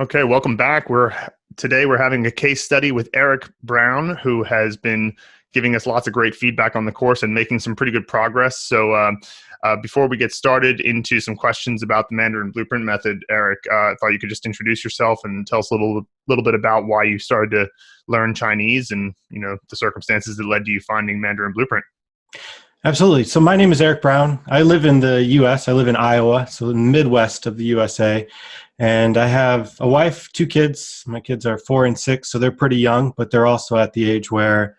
Okay, welcome back. Today we're having a case study with Eric Brown, who has been giving us lots of great feedback on the course and making some pretty good progress. So before we get started into some questions about the Mandarin Blueprint Method, Eric, I thought you could just introduce yourself and tell us a little bit about why you started to learn Chinese and the circumstances that led to you finding Mandarin Blueprint. Absolutely. So my name is Eric Brown. I live in the U.S. I live in Iowa, so in the Midwest of the USA. And I have a wife, 2 kids. My kids are 4 and 6, so they're pretty young, but they're also at the age where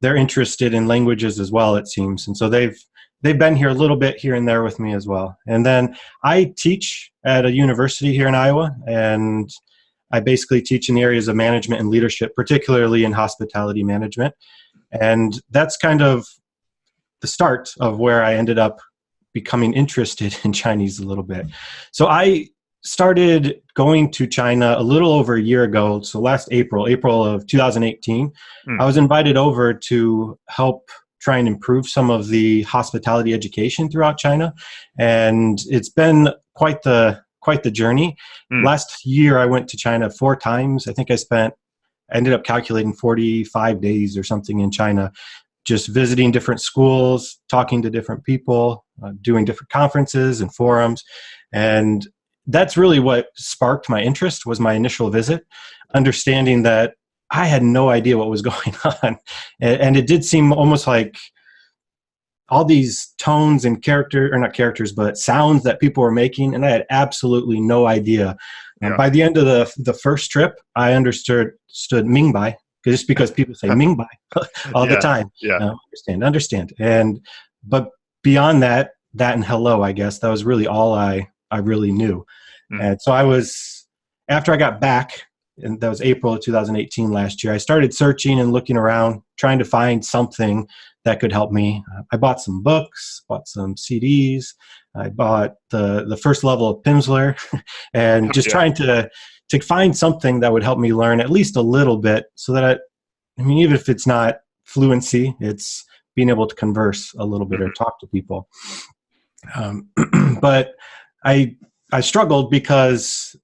they're interested in languages as well, it seems. And so they've been here a little bit here and there with me as well. And then I teach at a university here in Iowa, and I basically teach in the areas of management and leadership, particularly in hospitality management. And that's kind of the start of where I ended up becoming interested in Chinese a little bit. So I started going to China a little over a year ago. So last April of 2018, I was invited over to help try and improve some of the hospitality education throughout China. And it's been quite the journey. Last year, I went to China 4 times. I think I ended up calculating 45 days or something in China, just visiting different schools, talking to different people, doing different conferences and forums. And that's really what sparked my interest, was my initial visit, understanding that I had no idea what was going on. And it did seem almost like all these tones and not characters, but sounds that people were making, and I had absolutely no idea. Yeah. By the end of the first trip, I understood Mingbai, just because people say Mingbai all the time. Yeah. Understand. But beyond that and hello, I guess, that was really all I really knew. And so after I got back, and that was April of 2018 last year, I started searching and looking around, trying to find something that could help me. I bought some books, bought some CDs. I bought the first level of Pimsleur and just trying to find something that would help me learn at least a little bit, so that even if it's not fluency, it's being able to converse a little bit or talk to people. But I struggled because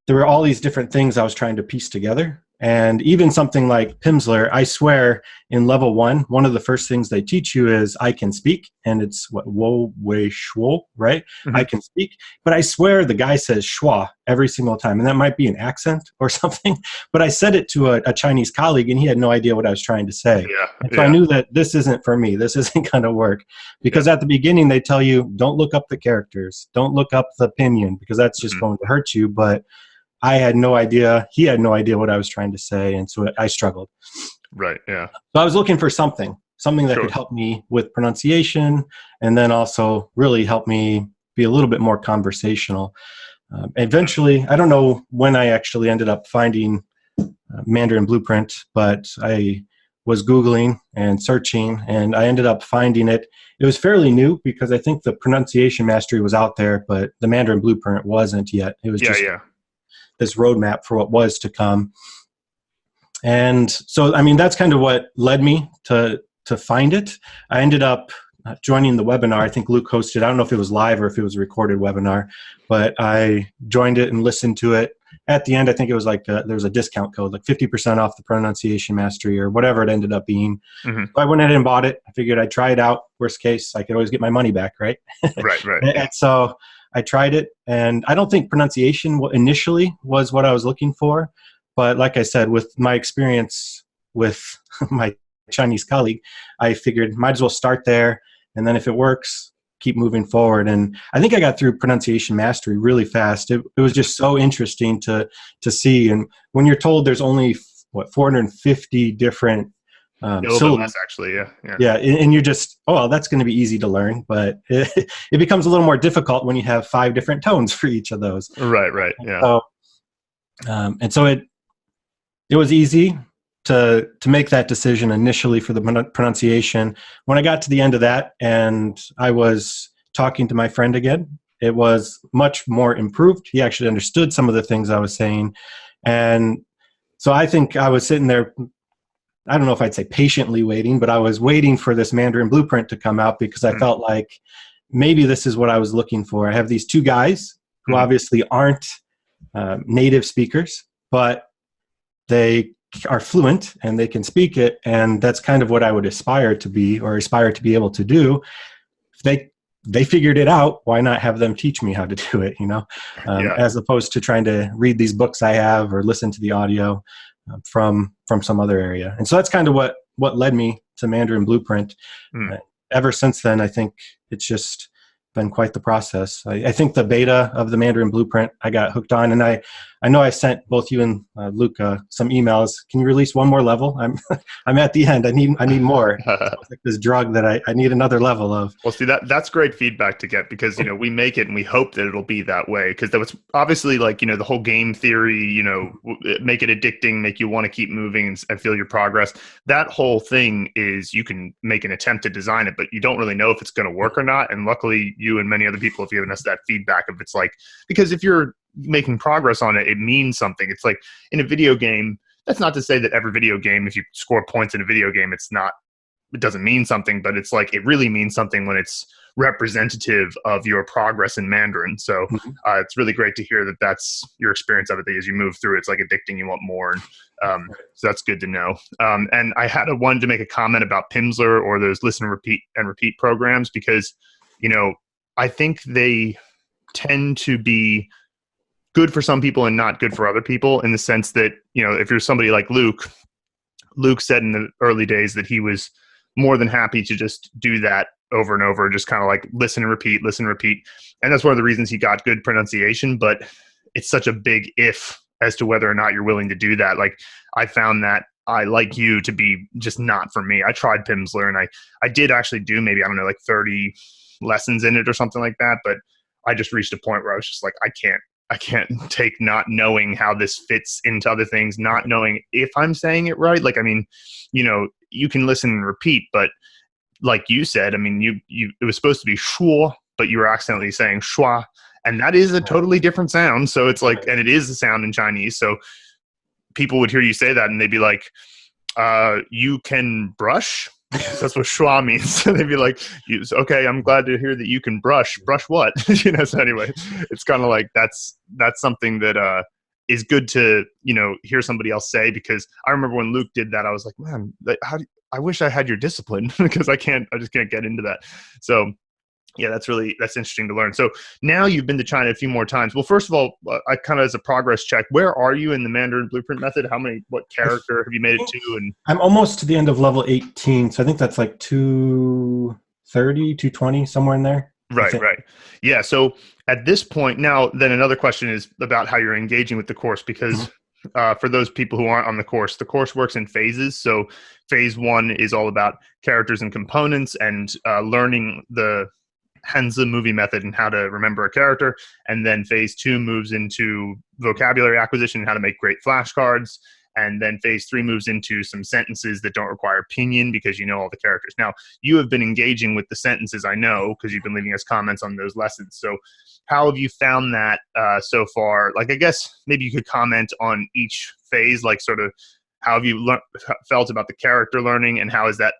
there were all these different things I was trying to piece together. And even something like Pimsleur, I swear in level 1, one of the first things they teach you is I can speak. And it's wo, wei, shuo, right? I can speak. But I swear the guy says schwa every single time. And that might be an accent or something. But I said it to a Chinese colleague, and he had no idea what I was trying to say. And so I knew that this isn't for me. This isn't going to work. Because at the beginning, they tell you, don't look up the characters. Don't look up the pinyin, because that's just going to hurt you. But I had no idea. He had no idea what I was trying to say, and so I struggled. Right, yeah. So I was looking for something that could help me with pronunciation, and then also really help me be a little bit more conversational. Eventually, I don't know when I actually ended up finding Mandarin Blueprint, but I was Googling and searching, and I ended up finding it. It was fairly new, because I think the pronunciation mastery was out there, but the Mandarin Blueprint wasn't yet. It was just this roadmap for what was to come. And so, that's kind of what led me to find it. I ended up joining the webinar. I think Luke hosted. I don't know if it was live or if it was a recorded webinar, but I joined it and listened to it. At the end, I think it was like there was a discount code, like 50% off the pronunciation mastery or whatever it ended up being. So I went ahead and bought it. I figured I'd try it out. Worst case, I could always get my money back, right? Right. And so I tried it, and I don't think pronunciation initially was what I was looking for. But like I said, with my experience with my Chinese colleague, I figured might as well start there. And then if it works, keep moving forward. And I think I got through pronunciation mastery really fast. It was just so interesting to see. And when you're told there's only 450 different syllables, actually, yeah, and you're just, that's going to be easy to learn, but it becomes a little more difficult when you have 5 different tones for each of those. Right, yeah. So, and so it was easy to make that decision initially for the pronunciation. When I got to the end of that, and I was talking to my friend again, it was much more improved. He actually understood some of the things I was saying, and so I think I was sitting there, I don't know if I'd say patiently waiting, but I was waiting for this Mandarin Blueprint to come out, because I felt like maybe this is what I was looking for. I have these 2 guys who obviously aren't native speakers, but they are fluent and they can speak it. And that's kind of what I would aspire to be, or aspire to be able to do. If they figured it out, why not have them teach me how to do it, as opposed to trying to read these books I have or listen to the audio from some other area. And so that's kind of what led me to Mandarin Blueprint. Ever since then, I think it's just been quite the process. I think the beta of the Mandarin Blueprint I got hooked on, and I know I sent both you and Luke some emails. Can you release one more level? I'm at the end. I need more. It's like this drug that I need another level of. Well, see, that's great feedback to get, because we make it and we hope that it'll be that way, because that was obviously the whole game theory, make it addicting, make you want to keep moving and feel your progress. That whole thing is, you can make an attempt to design it, but you don't really know if it's going to work or not. And luckily, you and many other people have given us that feedback of, it's like, because if you're making progress on it, it means something. It's like in a video game, that's not to say that every video game, if you score points in a video game, it doesn't mean something, but it's like, it really means something when it's representative of your progress in Mandarin. So it's really great to hear that that's your experience of it, that as you move through, it's like addicting, you want more. And so that's good to know. And I wanted to make a comment about Pimsleur, or those listen and repeat programs, because, I think they tend to be good for some people and not good for other people, in the sense that, if you're somebody like Luke said in the early days that he was more than happy to just do that over and over, just kind of like listen and repeat. And that's one of the reasons he got good pronunciation, but it's such a big if as to whether or not you're willing to do that. Like, I found that I like you to be just not for me. I tried Pimsleur, and I did actually do maybe, 30 lessons in it or something like that, but I just reached a point where I was just like, I can't take not knowing how this fits into other things, not knowing if I'm saying it right. Like, you can listen and repeat, but like you said, it was supposed to be shuo, but you were accidentally saying shua, and that is a totally different sound. So it's like, and it is a sound in Chinese. So people would hear you say that and they'd be like, you can brush? That's what schwa means. So they'd be like, okay, I'm glad to hear that you can brush. Brush what? So anyway, it's kind of like, that's something that is good to, hear somebody else say, because I remember when Luke did that, I was like, man, I wish I had your discipline, because I just can't get into that. So yeah, that's interesting to learn. So now you've been to China a few more times. Well, first of all, I kind of, as a progress check, where are you in the Mandarin Blueprint Method? What character have you made it to? And I'm almost to the end of level 18. So I think that's like 230, 220, somewhere in there. Right. Yeah. So at this point now, then another question is about how you're engaging with the course, because for those people who aren't on the course works in phases. So phase 1 is all about characters and components, and learning the Hanzi movie method and how to remember a character. And then phase 2 moves into vocabulary acquisition and how to make great flashcards. And then phase 3 moves into some sentences that don't require pinyin, because you know all the characters. Now, you have been engaging with the sentences, I know, because you've been leaving us comments on those lessons. So how have you found that so far? Like, I guess maybe you could comment on each phase, like sort of how have you felt about the character learning, and how has that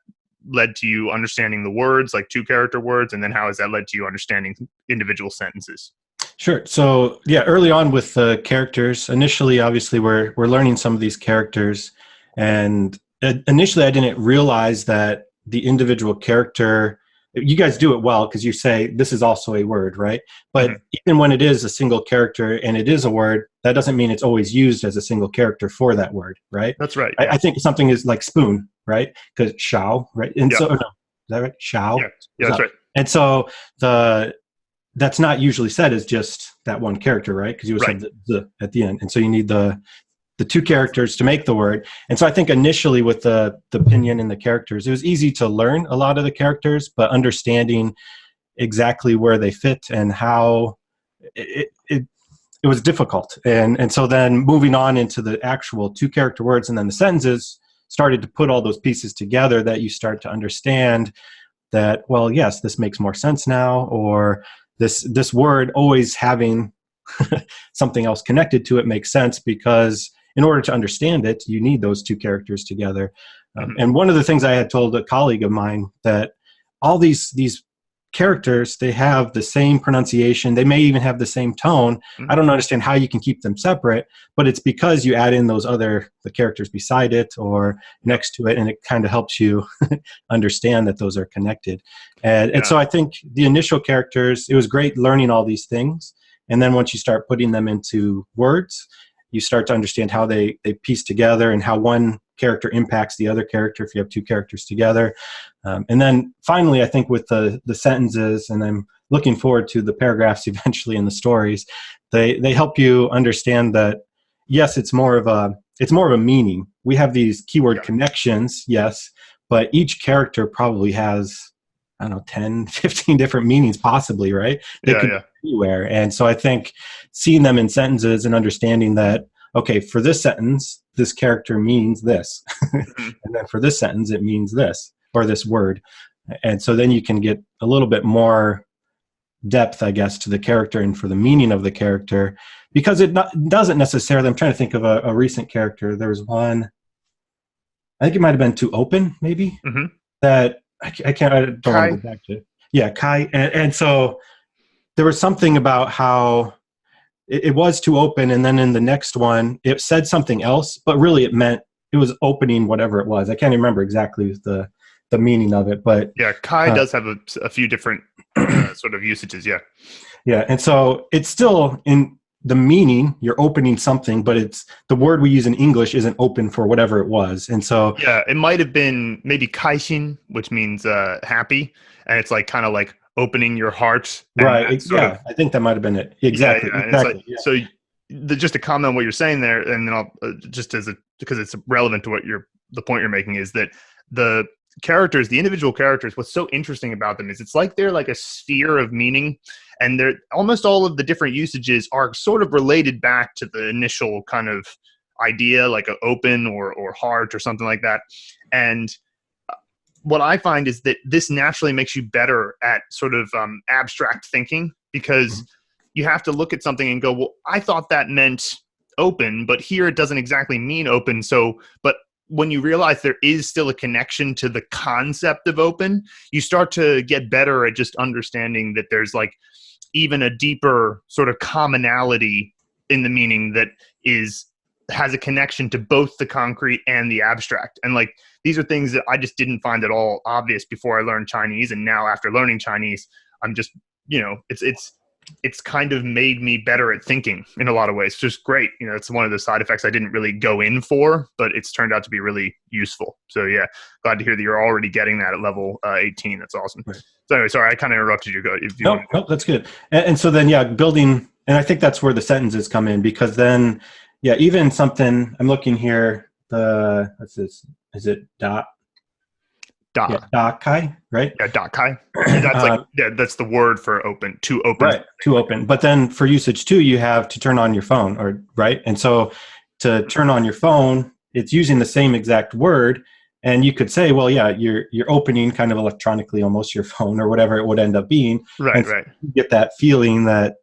led to you understanding the words, like 2-character words, and then how has that led to you understanding individual sentences? Sure. So yeah, early on with the characters, initially, obviously, we're learning some of these characters, and initially I didn't realize that the individual character, you guys do it well because you say this is also a word, right? But even when it is a single character and it is a word, that doesn't mean it's always used as a single character for that word, right? That's right. I think something is like spoon, right? Because shao, right? And so, no, is that right? Shao? Yeah, that's right. And so that's not usually said as just that one character, right? Because you always have the at the end. And so you need the 2 characters to make the word. And so I think initially with the pinyin and the characters, it was easy to learn a lot of the characters, but understanding exactly where they fit and how it was difficult. And so then moving on into the actual 2-character words and then the sentences, started to put all those pieces together, that you start to understand that, well, yes, this makes more sense now, or this word always having something else connected to it makes sense, because in order to understand it, you need those 2 characters together. And one of the things I had told a colleague of mine, that all these characters, they have the same pronunciation. They may even have the same tone. Mm-hmm. I don't understand how you can keep them separate, but it's because you add in the characters beside it or next to it, and it kind of helps you understand that those are connected. And so I think the initial characters, it was great learning all these things. And then once you start putting them into words, you start to understand how they piece together and how one character impacts the other character if you have two characters together. And then finally, I think with the sentences, and I'm looking forward to the paragraphs eventually in the stories, they help you understand that, yes, it's more of a meaning. We have these keyword connections, yes, but each character probably has, I don't know, 10, 15 different meanings possibly, right? They could be anywhere. And so I think seeing them in sentences and understanding that, okay, for this sentence, this character means this. And then for this sentence, it means this, or this word. And so then you can get a little bit more depth, I guess, to the character and for the meaning of the character, because it doesn't necessarily, I'm trying to think of a recent character. There was one, I think it might have been Too Open, maybe, that I don't want to go back to. Yeah, Kai. And so there was something about how it was too open, and then in the next one, it said something else, but really it was opening whatever it was. I can't remember exactly the meaning of it, but yeah, Kai does have a few different sort of usages. Yeah, and so it's still in the meaning. You're opening something, but it's the word we use in English isn't open for whatever it was, and so it might have been maybe 开心, which means happy, and it's like kind of like opening your heart. Right. I think that might have been it. Exactly. Yeah. Exactly. So just to comment on what you're saying there, and then I'll because it's relevant to the point you're making, is that the characters, the individual characters, what's so interesting about them is it's like they're like a sphere of meaning, and they're almost all of the different usages are sort of related back to the initial kind of idea, like an open or heart or something like that. And what I find is that this naturally makes you better at sort of abstract thinking, because you have to look at something and go, well, I thought that meant open, but here it doesn't exactly mean open. So, but when you realize there is still a connection to the concept of open, you start to get better at just understanding that there's like even a deeper sort of commonality in the meaning that has a connection to both the concrete and the abstract. And like, these are things that I just didn't find at all obvious before I learned Chinese. And now after learning Chinese, I'm just, it's kind of made me better at thinking in a lot of ways. It's just great. It's one of the side effects I didn't really go in for, but it's turned out to be really useful. So yeah, glad to hear that you're already getting that at level 18. That's awesome. Right. So anyway, sorry, I kind of interrupted you. No, that's good. And so then, building, and I think that's where the sentences come in, because then, even something, I'm looking here, what's this? Is it dot? Dot. Yeah, dot kai, right? Yeah, dot kai. That's that's the word for open, to open. Right, to open. But then for usage too, you have to turn on your phone, right? And so to turn on your phone, it's using the same exact word. And you could say, well, you're opening kind of electronically almost your phone or whatever it would end up being. Right, right. You get that feeling that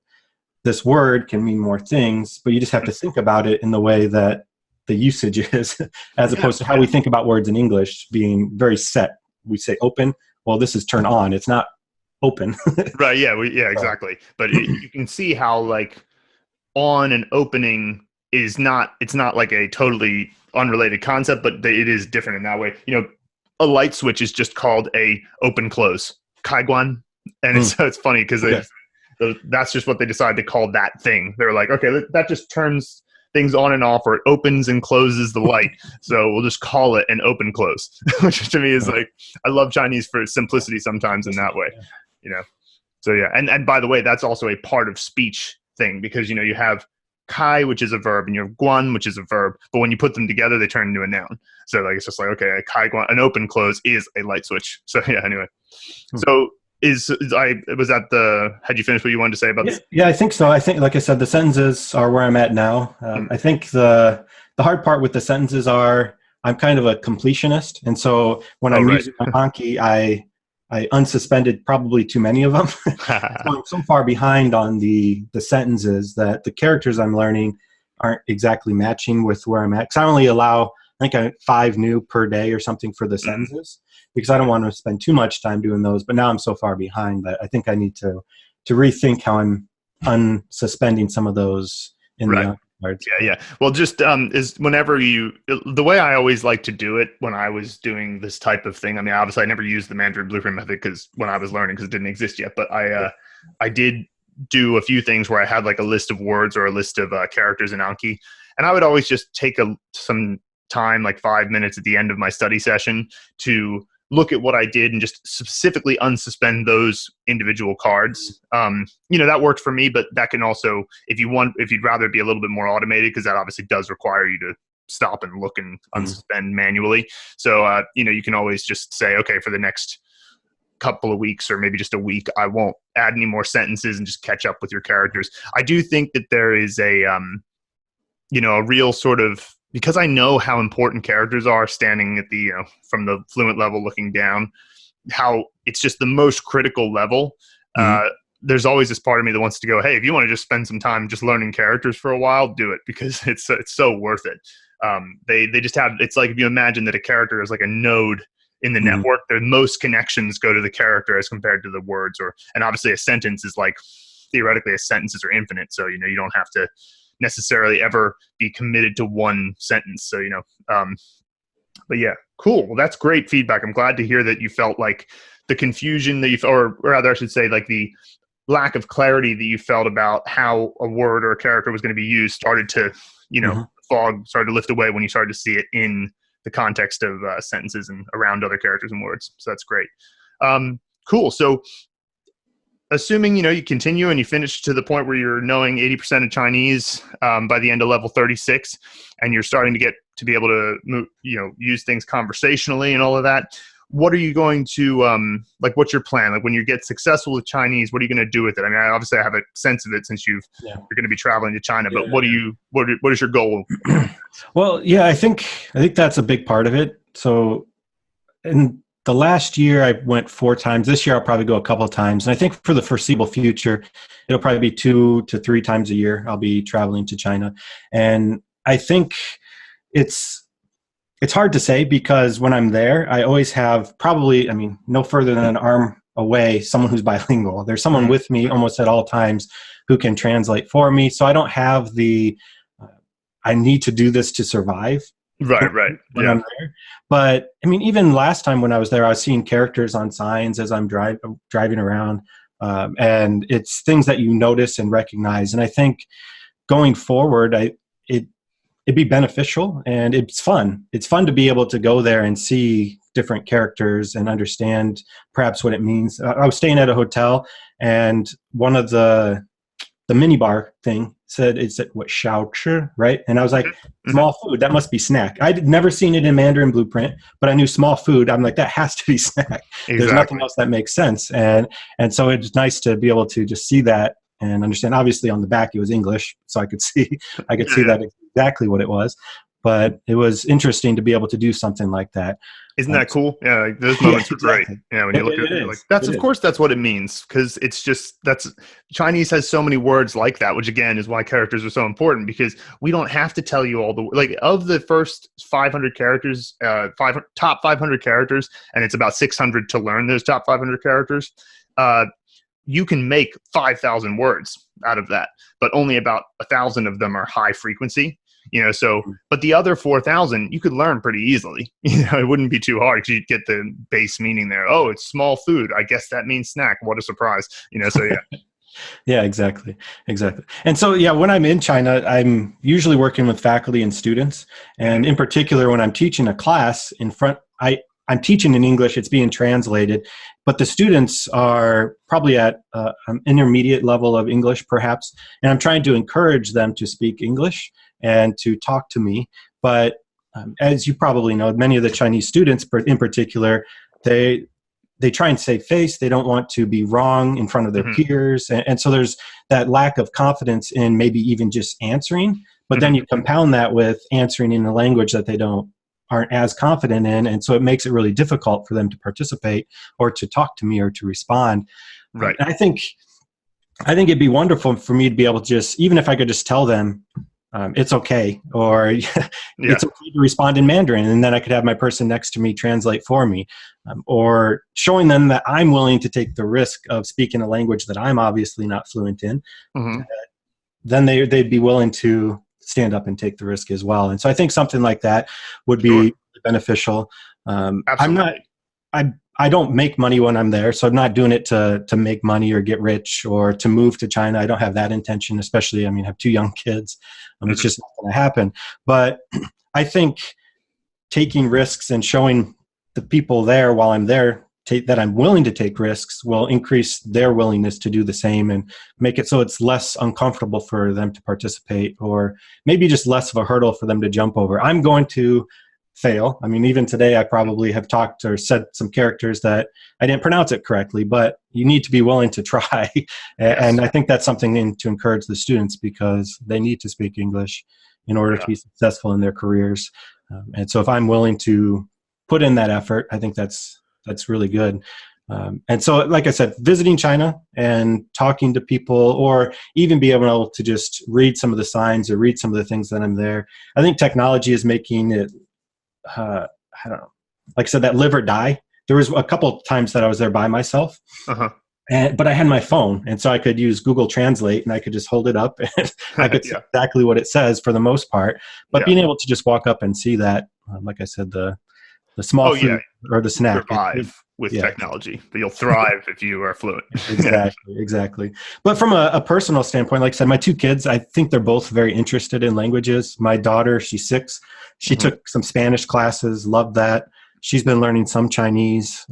this word can mean more things, but you just have to think about it in the way that the usage is, as opposed to how we think about words in English being very set. We say open. Well, this is turn on. It's not open. Right. Yeah. Exactly. But you can see how like on and opening it's not like a totally unrelated concept, but it is different in that way. A light switch is just called a open close, 开关, and it's funny because that's just what they decided to call that thing. They're like, okay, that just turns things on and off, or it opens and closes the light. So we'll just call it an open close, which to me is like, I love Chinese for simplicity sometimes in that way, So yeah. And by the way, that's also a part of speech thing, because, you have kai, which is a verb, and you have guan, which is a verb, but when you put them together, they turn into a noun. So like, it's just like, okay, a kai guan, an open close is a light switch. So yeah, anyway. So had you finished what you wanted to say about this? Yeah, I think so. I think, like I said, the sentences are where I'm at now. I think the hard part with the sentences are I'm kind of a completionist. And so when I'm using my Anki, I unsuspended probably too many of them. So I'm so far behind on the sentences that the characters I'm learning aren't exactly matching with where I'm at. Because I only allow I think 5 new per day or something for the sentences, because I don't want to spend too much time doing those. But now I'm so far behind that I think I need to rethink how I'm unsuspending some of those in the cards. Yeah. Well, just is whenever the way I always like to do it when I was doing this type of thing. I mean, obviously, I never used the Mandarin Blueprint Method when I was learning, because it didn't exist yet. But I did do a few things where I had like a list of words or a list of characters in Anki, and I would always just take some time, like 5 minutes at the end of my study session, to look at what I did and just specifically unsuspend those individual cards. That worked for me, but that can also, if you'd rather be a little bit more automated, because that obviously does require you to stop and look and unsuspend manually. So, you can always just say, okay, for the next couple of weeks or maybe just a week, I won't add any more sentences and just catch up with your characters. I do think that there is a real sort of, because I know how important characters are standing at the, from the fluent level looking down, how it's just the most critical level. There's always this part of me that wants to go, hey, if you want to just spend some time just learning characters for a while, do it, because it's so worth it. They just have, it's like if you imagine that a character is like a node in the network, the most connections go to the character as compared to the words, and obviously a sentence is like, theoretically sentences are infinite. So, you don't have to necessarily ever be committed to one sentence. So, but yeah, cool. Well, that's great feedback. I'm glad to hear that you felt like the confusion that or rather I should say, like the lack of clarity that you felt about how a word or a character was going to be used started to, fog started to lift away when you started to see it in the context of sentences and around other characters and words. So that's great. Cool. So assuming, you continue and you finish to the point where you're knowing 80% of Chinese by the end of level 36, and you're starting to get to be able to use things conversationally and all of that, what are you going to, what's your plan? Like when you get successful with Chinese, what are you going to do with it? I mean, obviously I have a sense of it since you're going to be traveling to China, but what is your goal? Well, yeah, I think that's a big part of it. So in the last year I went 4 times. This year I'll probably go a couple of times. And I think for the foreseeable future, it'll probably be 2 to 3 times a year I'll be traveling to China. And I think it's hard to say, because when I'm there, I always have probably, no further than an arm away, someone who's bilingual. There's someone with me almost at all times who can translate for me. So I don't have I need to do this to survive. Right. When I'm there. But even last time when I was there, I was seeing characters on signs as I'm driving around. And it's things that you notice and recognize. And I think going forward, it'd be beneficial, and it's fun. It's fun to be able to go there and see different characters and understand perhaps what it means. I was staying at a hotel, and one of the minibar thing said, it's what, xiaochi, right? And I was like, small food, that must be snack. I'd never seen it in Mandarin Blueprint, but I knew small food. I'm like, that has to be snack. Exactly. There's nothing else that makes sense. And so it's nice to be able to just see that and understand. Obviously on the back it was English, so I could see that exactly what it was. But it was interesting to be able to do something like that. Isn't that cool? Yeah, like those moments are great. Yeah, when you look at it, like that's of course that's what it means, because it's just Chinese has so many words like that, which again is why characters are so important, because we don't have to tell you all of the first 500 characters, top 500 characters, and it's about 600 to learn those top 500 characters. You can make 5,000 words out of that, but only about 1,000 of them are high frequency. So, but the other 4,000 you could learn pretty easily. It wouldn't be too hard, because you'd get the base meaning there. Oh, it's small food. I guess that means snack. What a surprise. So yeah. Yeah, exactly. And so, yeah, when I'm in China, I'm usually working with faculty and students. And in particular, when I'm teaching a class in front, I'm teaching in English, it's being translated, but the students are probably at an intermediate level of English, perhaps. And I'm trying to encourage them to speak English and to talk to me. But as you probably know, many of the Chinese students in particular, they try and save face. They don't want to be wrong in front of their peers. And so there's that lack of confidence in maybe even just answering. But then you compound that with answering in a language that they aren't as confident in. And so it makes it really difficult for them to participate or to talk to me or to respond. Right. And I think it'd be wonderful for me to be able to just, even if I could just tell them, it's okay, or it's okay to respond in Mandarin, and then I could have my person next to me translate for me, or showing them that I'm willing to take the risk of speaking a language that I'm obviously not fluent in. Then they'd be willing to stand up and take the risk as well. And so I think something like that would be beneficial. I don't make money when I'm there, so I'm not doing it to make money or get rich or to move to China. I don't have that intention, especially, I have 2 young kids. It's just not going to happen. But I think taking risks and showing the people there while I'm there that I'm willing to take risks will increase their willingness to do the same and make it so it's less uncomfortable for them to participate, or maybe just less of a hurdle for them to jump over. I'm going to fail. Even today I probably have talked or said some characters that I didn't pronounce it correctly, but you need to be willing to try. And I think that's something to encourage the students, because they need to speak English in order to be successful in their careers. And so if I'm willing to put in that effort, I think that's really good. And so, like I said, visiting China and talking to people, or even be able to just read some of the signs or read some of the things that I'm there. I think technology is making it, I don't know, like I said, that live or die. There was a couple of times that I was there by myself, but I had my phone, and so I could use Google Translate, and I could just hold it up and I could see exactly what it says for the most part. But being able to just walk up and see that, like I said, the small food or the snack. Survive with technology, but you'll thrive if you are fluent. Exactly. But from a personal standpoint, like I said, my 2 kids, I think they're both very interested in languages. My daughter, she's 6. She took some Spanish classes, loved that. She's been learning some Chinese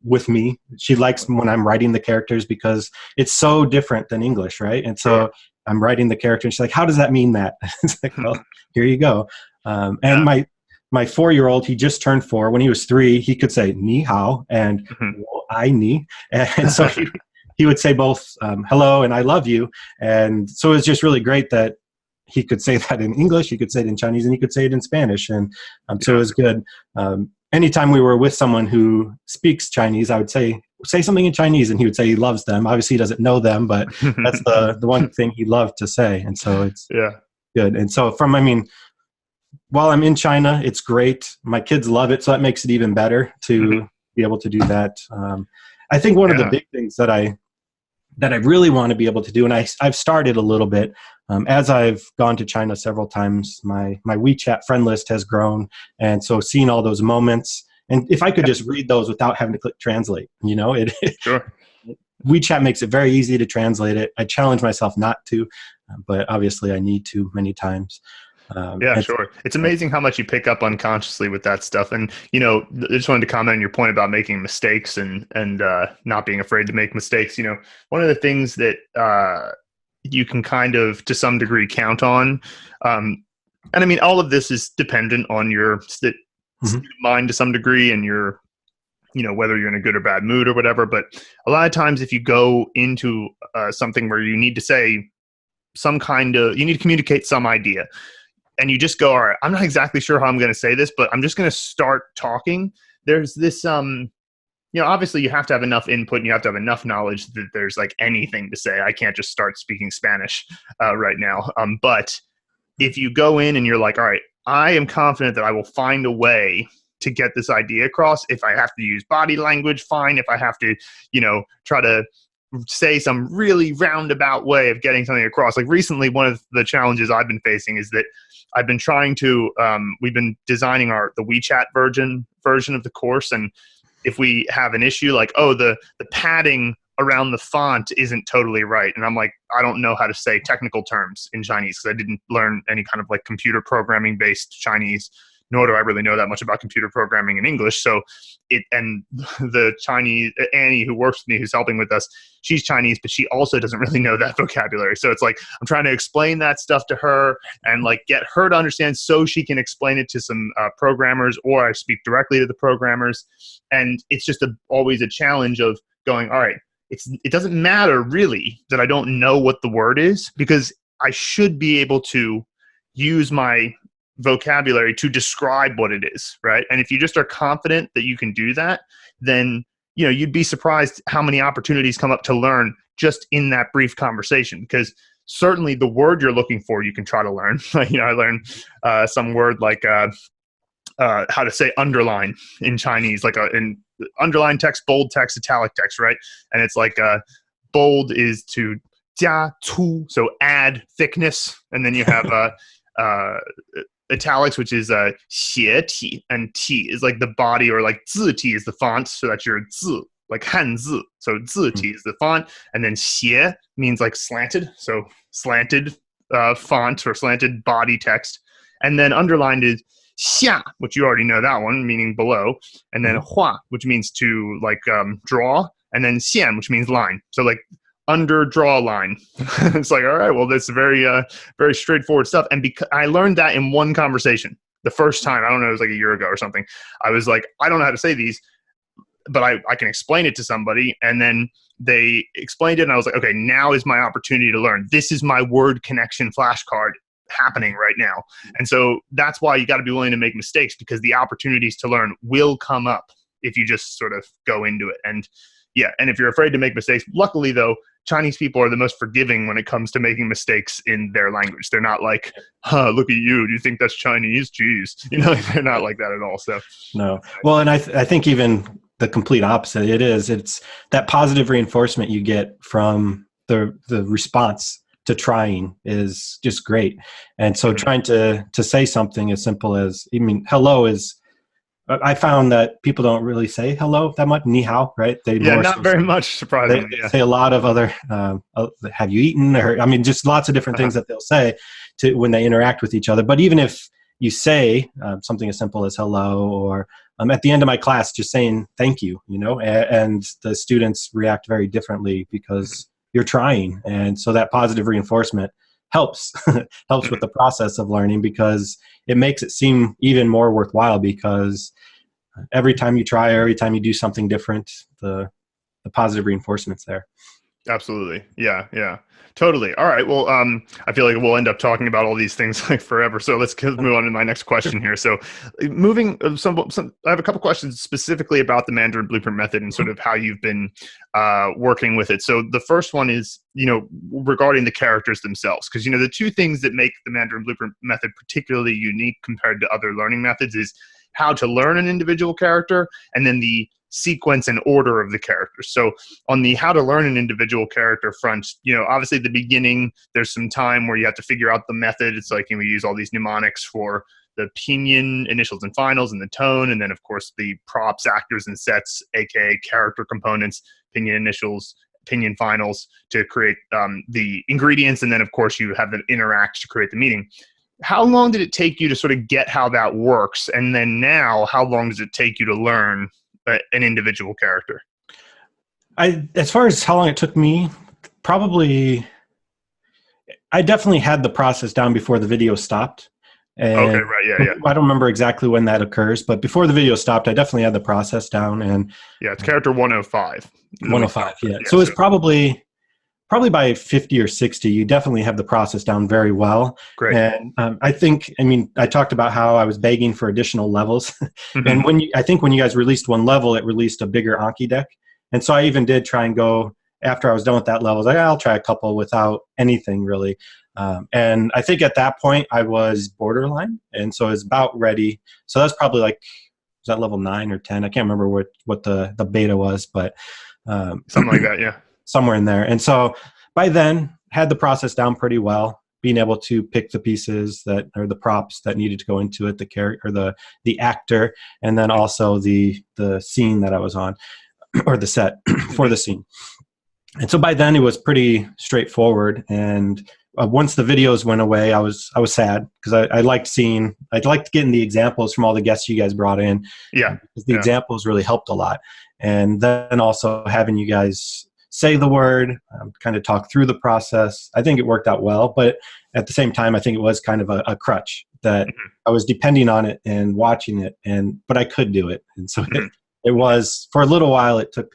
with me. She likes when I'm writing the characters, because it's so different than English, right? And so I'm writing the character, and she's like, how does that mean that? It's like, well, here you go. And my 4-year-old, he just turned 4. When he was 3, he could say ni hao and I ni. And so he would say both hello and I love you. And so it was just really great that he could say that in English, he could say it in Chinese, and he could say it in Spanish. And so it was good. Anytime we were with someone who speaks Chinese, I would say something in Chinese, and he would say he loves them. Obviously, he doesn't know them, but that's the one thing he loved to say. And so it's good. And so while I'm in China, it's great. My kids love it, so that makes it even better to be able to do that. I think one of the big things that I really want to be able to do, and I've started a little bit, as I've gone to China several times, my WeChat friend list has grown. And so seeing all those moments, and if I could just read those without having to click translate, WeChat makes it very easy to translate it. I challenge myself not to, but obviously I need to many times. Sure. It's amazing how much you pick up unconsciously with that stuff. And, I just wanted to comment on your point about making mistakes and not being afraid to make mistakes. One of the things that you can kind of, to some degree, count on, and all of this is dependent on your state of mind to some degree, and your, whether you're in a good or bad mood or whatever. But a lot of times if you go into something where you need to say you need to communicate some idea, and you just go, all right, I'm not exactly sure how I'm going to say this, but I'm just going to start talking. There's this, obviously you have to have enough input and you have to have enough knowledge that there's like anything to say. I can't just start speaking Spanish right now. But if you go in and you're like, all right, I am confident that I will find a way to get this idea across. If I have to use body language, fine. If I have to, try to say some really roundabout way of getting something across. Like recently, one of the challenges I've been facing is that I've been trying to, we've been designing the WeChat version of the course. And if we have an issue like, the padding around the font isn't totally right. And I'm like, I don't know how to say technical terms in Chinese, because I didn't learn any kind of like computer programming based Chinese, nor do I really know that much about computer programming in English. So the Chinese, Annie, who works with me, who's helping with us, she's Chinese, but she also doesn't really know that vocabulary. So it's like, I'm trying to explain that stuff to her and like get her to understand so she can explain it to some programmers, or I speak directly to the programmers. And it's just always a challenge of going, all right, it doesn't matter really that I don't know what the word is, because I should be able to use my vocabulary to describe what it is, right? And if you just are confident that you can do that, then you'd be surprised how many opportunities come up to learn just in that brief conversation. Because certainly the word you're looking for, you can try to learn. I learned some word like how to say underline in Chinese, like in underline text, bold text, italic text, right? And it's like bold is to 加粗, so add thickness, and then you have italics, which is 斜体, and 体 is like the body, or like 字体 is the font, so that's your 字, like 汉字. So 字体 is the font, and then 斜 means like slanted, so slanted font or slanted body text, and then underlined is 下, which you already know that one, meaning below, and then 画, which means to like draw, and then 线, which means line. So like under draw line. It's like, all right, well, that's very very straightforward stuff. And because I learned that in one conversation the first time, I don't know, it was like a year ago or something. I was like, I don't know how to say these, but I can explain it to somebody. And then they explained it, and I was like, okay, now is my opportunity to learn. This is my word connection flashcard happening right now. And so that's why you got to be willing to make mistakes, because the opportunities to learn will come up if you just sort of go into it. And yeah, and if you're afraid to make mistakes, luckily though, Chinese people are the most forgiving when it comes to making mistakes in their language. They're not like, look at you. Do you think that's Chinese? Jeez. They're not like that at all. So no. Well, and I think even the complete opposite. It's that positive reinforcement you get from the response to trying is just great. And so trying to say something as simple as, hello is, I found that people don't really say hello that much. Ni hao, right? Not very much, surprisingly. They say a lot of other, have you eaten? Or just lots of different things that they'll say when they interact with each other. But even if you say something as simple as hello, or at the end of my class, just saying thank you, and the students react very differently because you're trying. And so that positive reinforcement helps with the process of learning, because it makes it seem even more worthwhile, because every time you try, every time you do something different, the positive reinforcement's there. Absolutely. Yeah. Totally. All right. Well, I feel like we'll end up talking about all these things like forever. So let's move on to my next question here. So moving I have a couple questions specifically about the Mandarin Blueprint Method and sort of how you've been working with it. So the first one is, regarding the characters themselves, because, the two things that make the Mandarin Blueprint Method particularly unique compared to other learning methods is how to learn an individual character, and then the sequence and order of the characters. So on the how to learn an individual character front, obviously at the beginning, there's some time where you have to figure out the method. It's like, we use all these mnemonics for the pinyin, initials and finals, and the tone. And then of course the props, actors, and sets, aka character components, pinyin initials, pinyin finals, to create the ingredients. And then of course you have them interact to create the meaning. How long did it take you to sort of get how that works? And then now, how long does it take you to learn an individual character? As far as how long it took me, probably, I definitely had the process down before the video stopped. And okay, right, yeah. I don't remember exactly when that occurs, but before the video stopped, I definitely had the process down. And yeah, it's character 105. 105, yeah. So it's probably by 50 or 60, you definitely have the process down very well. Great. And I talked about how I was begging for additional levels. And I think when you guys released one level, it released a bigger Anki deck. And so I even did try and go, after I was done with that level, I was like, I'll try a couple without anything really. And I think at that point I was borderline. And so I was about ready. So that's probably like, was that level 9 or 10? I can't remember what the beta was, but something like that, yeah. Somewhere in there. And so by then had the process down pretty well, being able to pick the pieces that are the props that needed to go into it, the character, the actor, and then also the scene that I was on, or the set for the scene. And so by then it was pretty straightforward. And once the videos went away, I was sad, because I liked getting the examples from all the guests you guys brought in. Yeah. Because the examples really helped a lot. And then also having you guys say the word, kind of talk through the process. I think it worked out well, but at the same time, I think it was kind of a crutch that I was depending on it and watching it, but I could do it. And so it was, for a little while, it took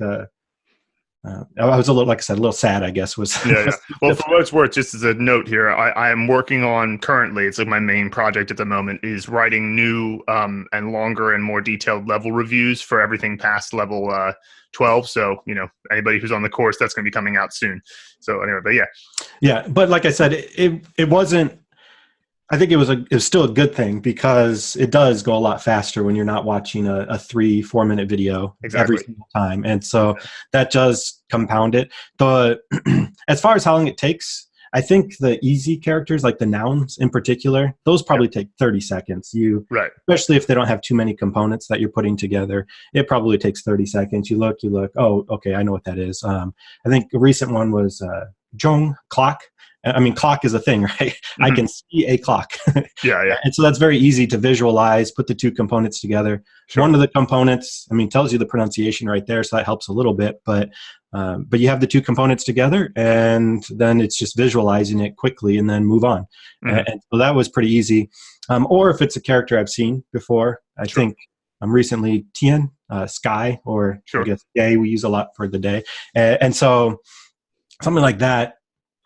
I was a little, like I said, a little sad, I guess, was. Yeah. Well, for what it's worth, just as a note here, I am working on currently, it's like my main project at the moment is writing new and longer and more detailed level reviews for everything past level 12. So, anybody who's on the course, that's going to be coming out soon. So anyway, but yeah. Yeah. But like I said, it wasn't, I think it was still a good thing because it does go a lot faster when you're not watching a 3-4 minute video every single time. And so that does compound it. As far as how long it takes, I think the easy characters, like the nouns in particular, those probably take 30 seconds. Especially if they don't have too many components that you're putting together, it probably takes 30 seconds. You look, oh, okay, I know what that is. I think a recent one was Zhong, clock. I mean, clock is a thing, right? Mm-hmm. I can see a clock. Yeah. And so that's very easy to visualize, put the two components together. Sure. One of the components, tells you the pronunciation right there, so that helps a little bit. But you have the two components together, and then it's just visualizing it quickly and then move on. Mm-hmm. And so that was pretty easy. Or if it's a character I've seen before, I think recently Tian, sky, or I guess day, we use a lot for the day. And so something like that,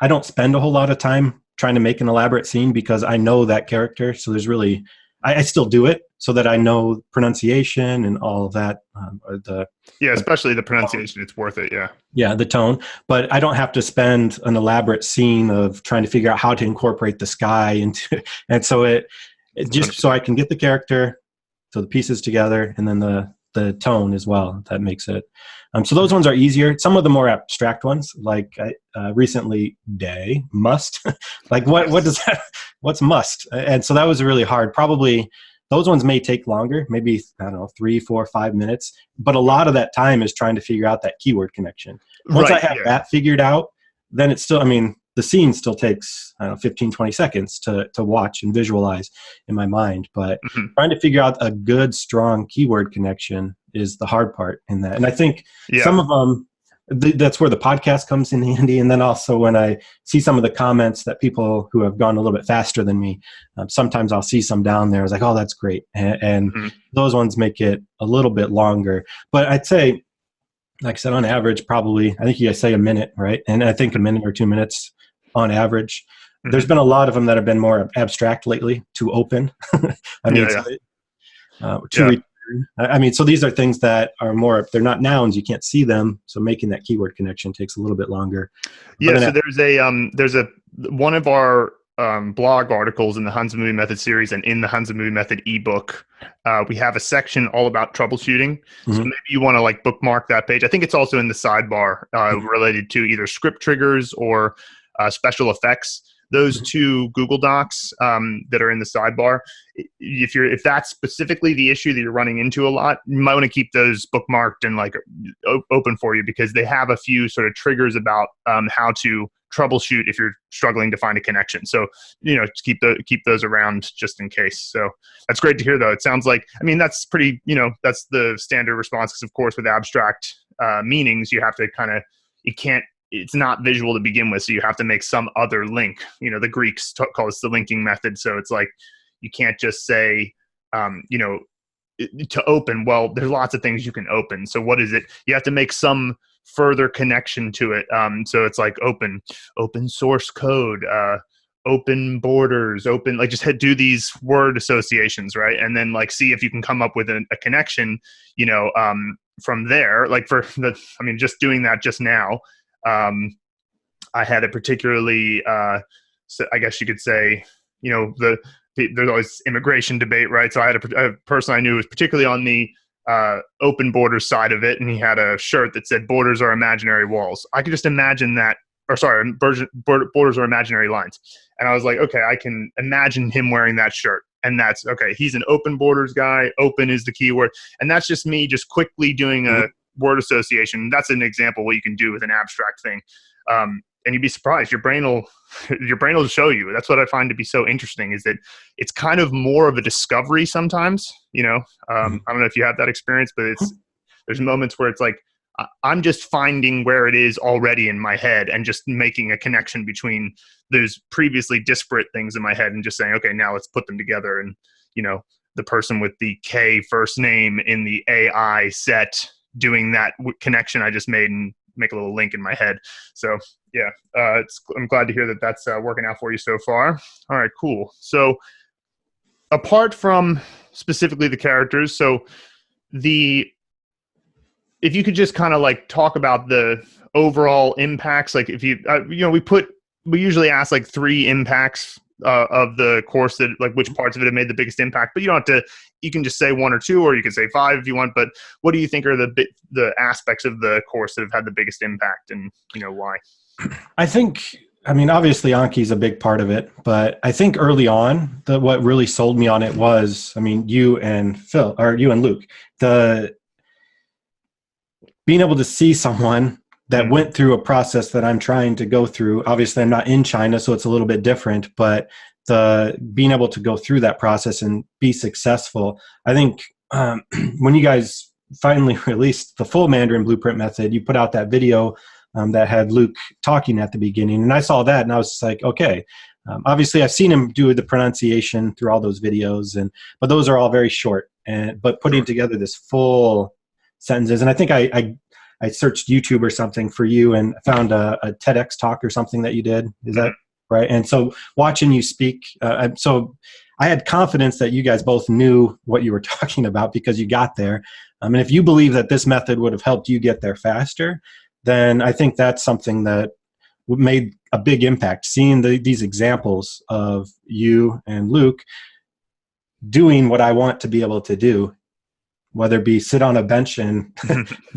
I don't spend a whole lot of time trying to make an elaborate scene because I know that character. So there's really, I still do it so that I know pronunciation and all of that. Especially the pronunciation. It's worth it. Yeah. Yeah, the tone. But I don't have to spend an elaborate scene of trying to figure out how to incorporate the sky into. And so it just so I can get the character, so the pieces together, and then the tone as well. That makes it. So those ones are easier. Some of the more abstract ones, like recently, day, must. Like what does that? What's must? And so that was really hard. Probably those ones may take longer, maybe, I don't know, 3, 4, 5 minutes. But a lot of that time is trying to figure out that keyword connection. Once I have that figured out, then it's still, the scene still takes, 15, 20 seconds to watch and visualize in my mind. But trying to figure out a good, strong keyword connection is the hard part in that. And I think some of them, that's where the podcast comes in handy. And then also when I see some of the comments that people who have gone a little bit faster than me, sometimes I'll see some down there. I was like, oh, that's great. And those ones make it a little bit longer. But I'd say, like I said, on average, probably, I think you guys say a minute, right? And I think a minute or 2 minutes on average. There's been a lot of them that have been more abstract lately to open. So these are things that are more, they're not nouns, you can't see them. So making that keyword connection takes a little bit longer. Yeah. So there's one of our blog articles in the Hanzi Method series and in the Hanzi Method ebook, we have a section all about troubleshooting. So maybe you want to bookmark that page. I think it's also in the sidebar related to either script triggers or special effects. Those two Google Docs that are in the sidebar, if that's specifically the issue that you're running into a lot, you might want to keep those bookmarked and open for you, because they have a few sort of triggers about how to troubleshoot if you're struggling to find a connection. So, just keep those around just in case. So that's great to hear, though. It sounds like, that's pretty, that's the standard response, because of course with abstract meanings, you have to it's not visual to begin with, so you have to make some other link. The Greeks call this the linking method. So it's like, you can't just say, to open. Well, there's lots of things you can open. So what is it? You have to make some further connection to it. So it's like open source code, open borders, just do these word associations, right? And then see if you can come up with a connection, from there. Just doing that just now. I had a particularly, so I guess you could say, there's always immigration debate, right? So I had a person I knew was particularly on the open borders side of it, and he had a shirt that said "Borders are imaginary walls." I could just imagine that, borders are imaginary lines. And I was like, okay, I can imagine him wearing that shirt. And that's okay. He's an open borders guy. Open is the keyword. And that's just me just quickly doing a word association. That's an example of what you can do with an abstract thing. And you'd be surprised. Your brain will show you. That's what I find to be so interesting, is that it's kind of more of a discovery sometimes. I don't know if you have that experience, but there's moments where it's like, I'm just finding where it is already in my head and just making a connection between those previously disparate things in my head and just saying, okay, now let's put them together. And, the person with the K first name in the AI set doing that connection I just made, and make a little link in my head. So yeah, I'm glad to hear that that's working out for you so far. All right, cool. So apart from specifically the characters, so if you could just kind of like talk about the overall impacts, like if you, we usually ask like 3 impacts of the course, that like which parts of it have made the biggest impact, but you don't have to, you can just say 1 or 2, or you can say 5 if you want, but what do you think are the aspects of the course that have had the biggest impact, and why? I think, obviously Anki is a big part of it, but I think early on, what really sold me on it was, you and Luke, being able to see someone that went through a process that I'm trying to go through. Obviously, I'm not in China, so it's a little bit different, but being able to go through that process and be successful. I think when you guys finally released the full Mandarin Blueprint Method, you put out that video that had Luke talking at the beginning, and I saw that, and I was just like, okay. Obviously, I've seen him do the pronunciation through all those videos, but those are all very short. But putting together this full sentences, and I think I searched YouTube or something for you and found a TEDx talk or something that you did. Is that right? And so watching you speak, so I had confidence that you guys both knew what you were talking about because you got there. And if you believe that this method would have helped you get there faster, then I think that's something that made a big impact. Seeing these examples of you and Luke doing what I want to be able to do, whether it be sit on a bench and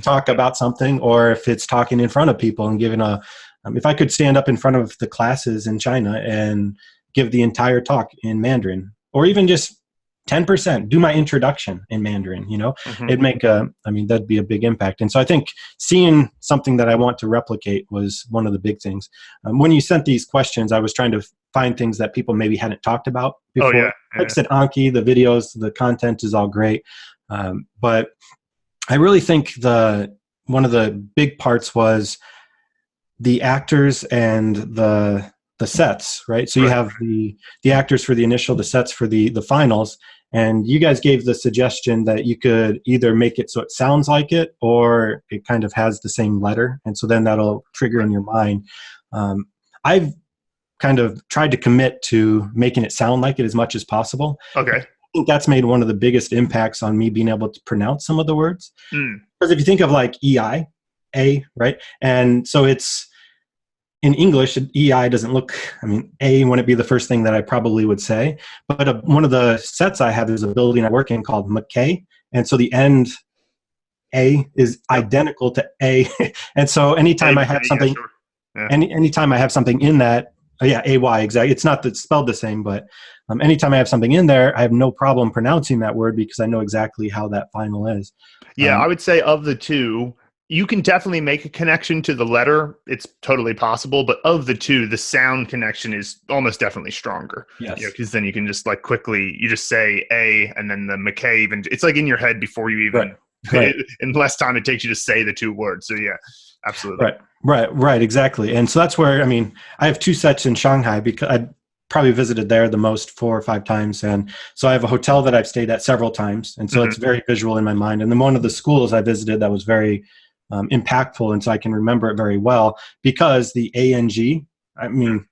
talk about something, or if it's talking in front of people and giving if I could stand up in front of the classes in China and give the entire talk in Mandarin, or even just 10%, do my introduction in Mandarin, it'd make that'd be a big impact. And so I think seeing something that I want to replicate was one of the big things. When you sent these questions, I was trying to find things that people maybe hadn't talked about before. Oh, yeah. Like I said, Anki, the videos, the content is all great. But I really think one of the big parts was the actors and the sets, right? So you have the actors for the initial, the sets for the finals, and you guys gave the suggestion that you could either make it so it sounds like it, or it kind of has the same letter, and so then that'll trigger in your mind. I've kind of tried to commit to making it sound like it as much as possible. Okay. I think that's made one of the biggest impacts on me being able to pronounce some of the words. Because if you think of like EI, A, right? And so it's, in English, EI doesn't look, A wouldn't be the first thing that I probably would say. But one of the sets I have is a building I work in called McKay. And so the end A is identical to A. And so anytime I have something, anytime I have something in that, AY, exactly. It's not spelled the same, but anytime I have something in there, I have no problem pronouncing that word because I know exactly how that final is. Yeah, I would say of the two, you can definitely make a connection to the letter. It's totally possible. But of the two, the sound connection is almost definitely stronger. Yes. Because then you can just like quickly, you just say A, and then the McKay even, it's like in your head before you even, in less time it takes you to say the 2 words. So yeah, absolutely. Right, exactly. And so that's where, I have 2 sets in Shanghai because I probably visited there the most 4 or 5 times. And so I have a hotel that I've stayed at several times. And so it's very visual in my mind. And then one of the schools I visited that was very impactful. And so I can remember it very well because the ANG, and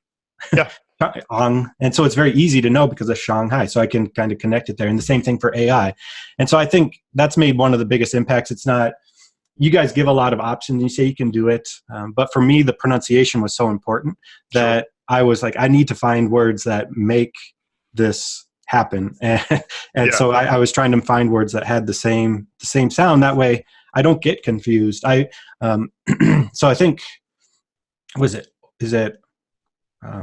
so it's very easy to know because of Shanghai. So I can kind of connect it there. And the same thing for AI. And so I think that's made one of the biggest impacts. It's not, you guys give a lot of options. You say you can do it. But for me, the pronunciation was so important that I was like, I need to find words that make this happen. And so I was trying to find words that had the same sound. That way I don't get confused. So I think, is it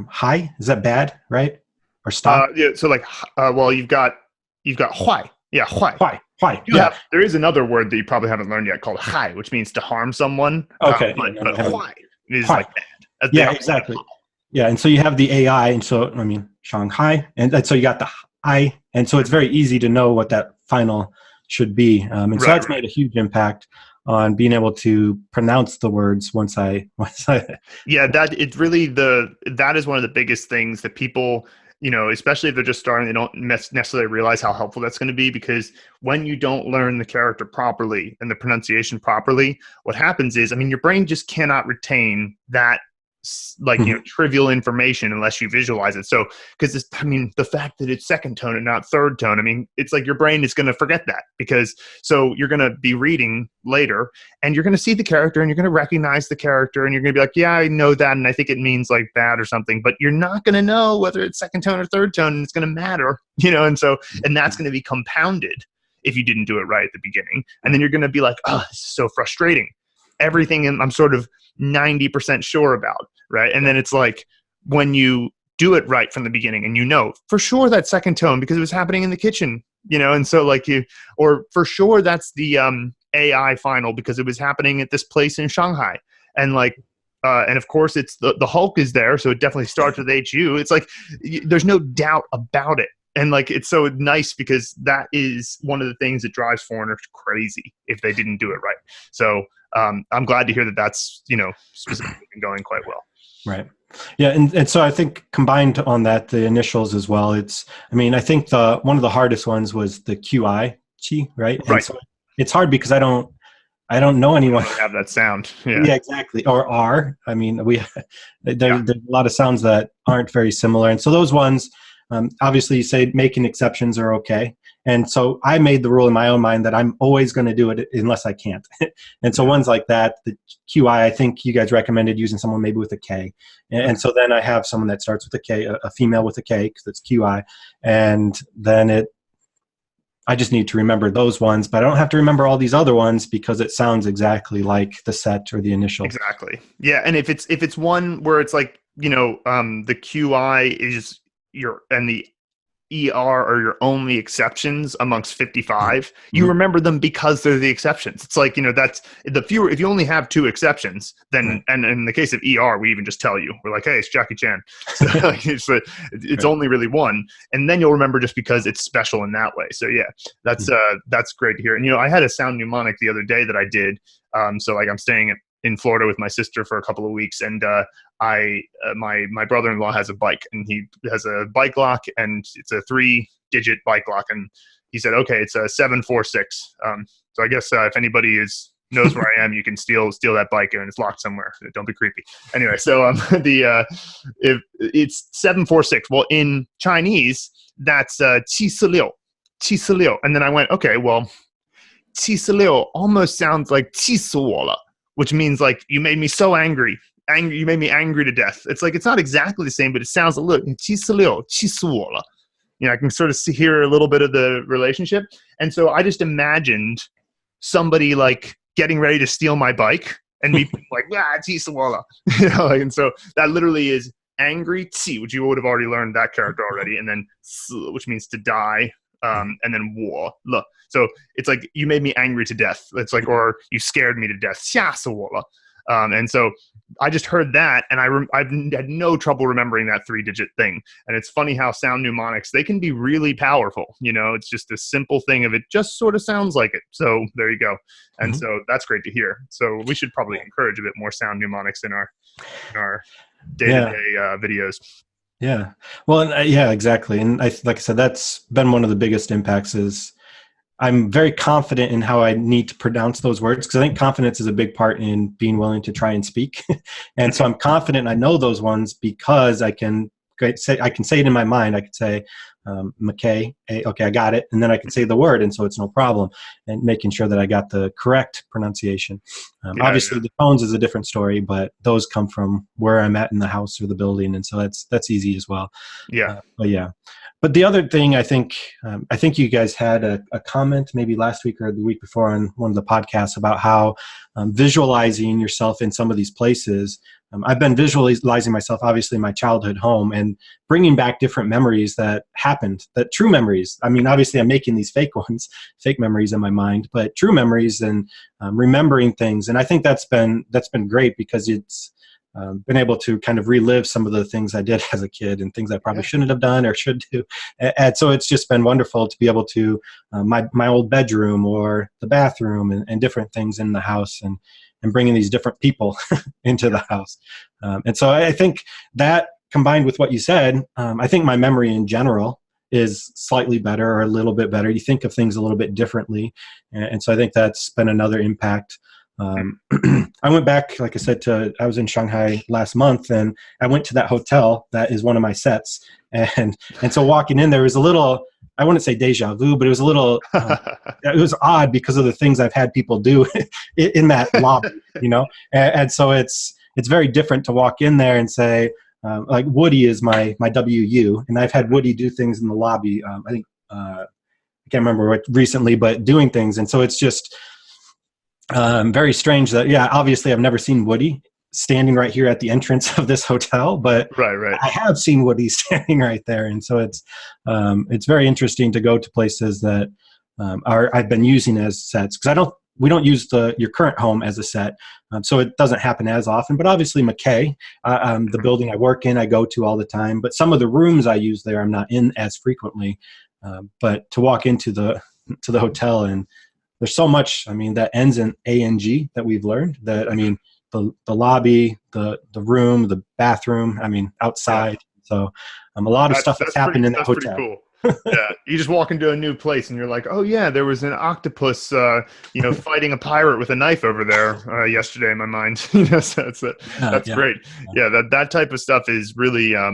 high? Is that bad, right? Or stop? So like, well, you've got huai. Yeah, huai. Huai. There is another word that you probably haven't learned yet called hai, which means to harm someone. Okay. But huai is like bad. Yeah, exactly. Yeah, and so you have the AI, and so, Shanghai, and so you got the I, and so it's very easy to know what that final should be. So that's made a huge impact on being able to pronounce the words once I yeah, that is one of the biggest things that people, especially if they're just starting, they don't necessarily realize how helpful that's going to be, because when you don't learn the character properly and the pronunciation properly, what happens is, your brain just cannot retain that trivial information unless you visualize it. So, because the fact that it's second tone and not third tone, it's like your brain is going to forget that, because so you're going to be reading later and you're going to see the character and you're going to recognize the character and you're going to be like, yeah, I know that, and I think it means like that or something, but you're not going to know whether it's second tone or third tone, and it's going to matter, and that's going to be compounded if you didn't do it right at the beginning. And then you're going to be like, oh, this is so frustrating. Everything I'm sort of 90% sure about, right? And then it's like when you do it right from the beginning and for sure that second tone because it was happening in the kitchen, and so or for sure that's the AI final because it was happening at this place in Shanghai. And and of course it's the Hulk is there, so it definitely starts with HU. It's like there's no doubt about it. And it's so nice because that is one of the things that drives foreigners crazy if they didn't do it right. So I'm glad to hear that that's, specifically been going quite well. Right. Yeah. And so I think combined on that, the initials as well, I think one of the hardest ones was the QI, chi, right? And right. So it's hard because I don't know anyone. Have that sound. Yeah. Yeah, exactly. Or R. There's a lot of sounds that aren't very similar. And so those ones, obviously you say making exceptions are okay. And so I made the rule in my own mind that I'm always going to do it unless I can't. And so ones like that, the QI, I think you guys recommended using someone maybe with a K. And so then I have someone that starts with a K, a female with a K, because it's QI. And then I just need to remember those ones, but I don't have to remember all these other ones because it sounds exactly like the set or the initial. Exactly. Yeah. And if it's one where it's like, the QI is and the ER are your only exceptions amongst 55, you remember them because they're the exceptions. It's like, that's the fewer, if you only have two exceptions, then, and in the case of ER, we even just tell you, we're like, hey, it's Jackie Chan. So it's only really one. And then you'll remember just because it's special in that way. So yeah, that's great to hear. And, I had a sound mnemonic the other day that I did. So I'm staying in Florida with my sister for a couple of weeks, and my brother-in-law has a bike, and he has a bike lock, and it's a 3-digit bike lock, and he said, okay, it's a 746. So I guess if anybody knows where I am, you can steal that bike and it's locked somewhere. Don't be creepy. Anyway, so if it's 746. Well, in Chinese, that's 746. And then I went, okay, well, 746 almost sounds like 气死我了, which means like you made me so angry. You made me angry to death. It's like it's not exactly the same, but it sounds a little 746 气死我了. I can sort of hear a little bit of the relationship. And so I just imagined somebody getting ready to steal my bike and me like, 气死我了. And so that literally is angry, 气, which you would have already learned that character already, and then 死, which means to die, and then 我, le. So it's like you made me angry to death. It's like, or you scared me to death. 吓死我了. And so I just heard that, and I've had no trouble remembering that 3-digit thing. And it's funny how sound mnemonics, they can be really powerful. It's just a simple thing of it just sort of sounds like it. So there you go. And so that's great to hear. So we should probably encourage a bit more sound mnemonics in our day-to-day videos. Yeah. Well, yeah, exactly. And like I said, that's been one of the biggest impacts is I'm very confident in how I need to pronounce those words, because I think confidence is a big part in being willing to try and speak. And so I'm confident I know those ones because I can say it in my mind. I could say McKay, okay, I got it. And then I can say the word, and so it's no problem. And making sure that I got the correct pronunciation. Obviously, the tones is a different story, but those come from where I'm at in the house or the building, and so that's easy as well. Yeah. But the other thing, I think you guys had a comment maybe last week or the week before on one of the podcasts about how visualizing yourself in some of these places. I've been visualizing myself, obviously, in my childhood home and bringing back different memories that happened, that true memories. I mean, obviously, I'm making these fake ones, fake memories in my mind, but true memories and remembering things. And I think that's been great because it's been able to kind of relive some of the things I did as a kid and things I probably shouldn't have done or should do. And so it's just been wonderful to be able to my old bedroom or the bathroom and different things in the house and bringing these different people into the house. And so I think that combined with what you said, I think my memory in general is slightly better or a little bit better. You think of things a little bit differently. And so I think that's been another impact. I went back, like I said, I was in Shanghai last month, and I went to that hotel that is one of my sets. And so walking in there was a little, I wouldn't say deja vu, but it was a little, it was odd because of the things I've had people do in that lobby, and so it's very different to walk in there and say, like Woody is my WU, and I've had Woody do things in the lobby. I think, I can't remember what recently, but doing things. And so it's just very strange that, obviously I've never seen Woody standing right here at the entrance of this hotel, but right. I have seen Woody standing right there. And so it's very interesting to go to places that I've been using as sets, because we don't use your current home as a set, so it doesn't happen as often. But obviously McKay, the building I work in, I go to all the time, but some of the rooms I use there, I'm not in as frequently. But to walk into the hotel, and there's so much, that ends in ANG that we've learned, that, the lobby, the room, the bathroom, outside. Yeah. So a lot of stuff that's happened in the hotel. Pretty cool. Yeah, you just walk into a new place and you're like, oh yeah, there was an octopus, fighting a pirate with a knife over there yesterday in my mind. So that's great. Yeah, that type of stuff is really, I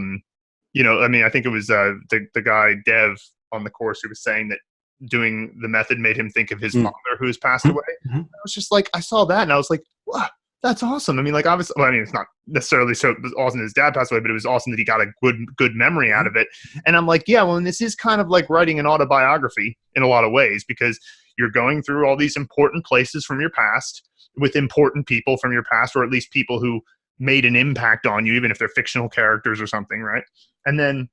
think it was the guy Dev on the course who was saying that doing the method made him think of his father who has passed away. I was just like, I saw that and I was like, wow, that's awesome. Obviously, it's not necessarily so awesome that his dad passed away, but it was awesome that he got a good memory out of it. And I'm like, and this is kind of like writing an autobiography in a lot of ways, because you're going through all these important places from your past with important people from your past, or at least people who made an impact on you, even if they're fictional characters or something, right? And then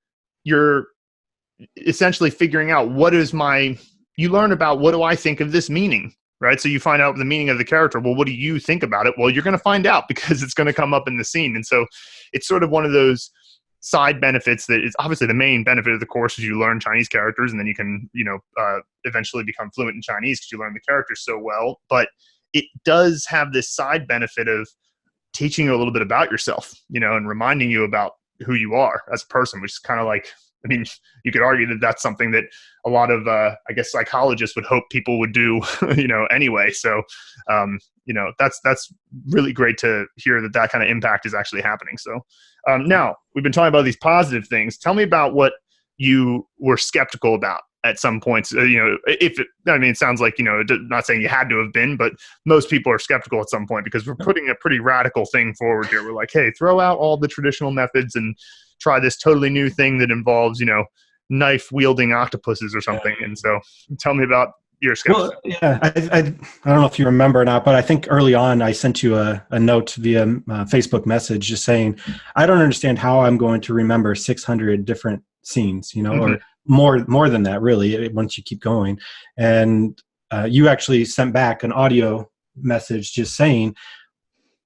you're essentially figuring out you learn about, what do I think of this meaning, right? So you find out the meaning of the character. Well, what do you think about it? Well, you're going to find out because it's going to come up in the scene. And so it's sort of one of those side benefits that is obviously the main benefit of the course is you learn Chinese characters, and then you can, eventually become fluent in Chinese because you learn the characters so well. But it does have this side benefit of teaching you a little bit about yourself, and reminding you about who you are as a person, which is kind of like, you could argue that that's something that a lot of, psychologists would hope people would do, anyway. So, that's really great to hear that kind of impact is actually happening. So, now we've been talking about these positive things. Tell me about what you were skeptical about at some points. It sounds like, not saying you had to have been, but most people are skeptical at some point because we're putting a pretty radical thing forward here. We're like, hey, throw out all the traditional methods and try this totally new thing that involves, knife wielding octopuses or something. And so tell me about your skepticism. Well, I don't know if you remember or not, but I think early on I sent you a note via Facebook message just saying, I don't understand how I'm going to remember 600 different scenes, or more than that, really, once you keep going. And you actually sent back an audio message just saying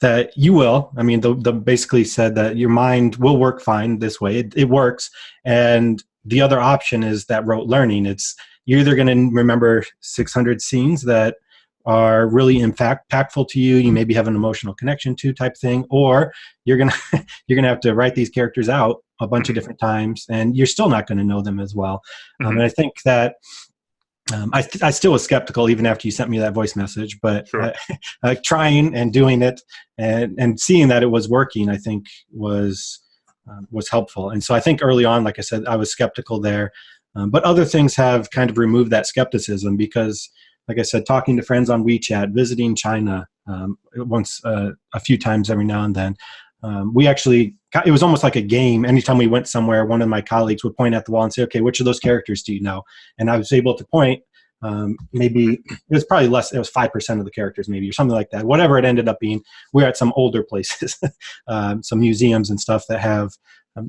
that you will. The basically said that your mind will work fine this way. It works. And the other option is that rote learning. You're either going to remember 600 scenes that are really impactful to you, you maybe have an emotional connection to type thing, or you're gonna have to write these characters out a bunch of different times, and you're still not going to know them as well. And I think that I still was skeptical even after you sent me that voice message, but sure. Trying and doing it and seeing that it was working, I think was helpful. And so I think early on, like I said, I was skeptical there, but other things have kind of removed that skepticism because, like I said, talking to friends on WeChat, visiting China once a few times every now and then, it was almost like a game. Anytime we went somewhere, one of my colleagues would point at the wall and say, okay, which of those characters do you know? And I was able to point, maybe it was probably less, it was 5% of the characters maybe, or something like that. Whatever it ended up being, we're at some older places, some museums and stuff that have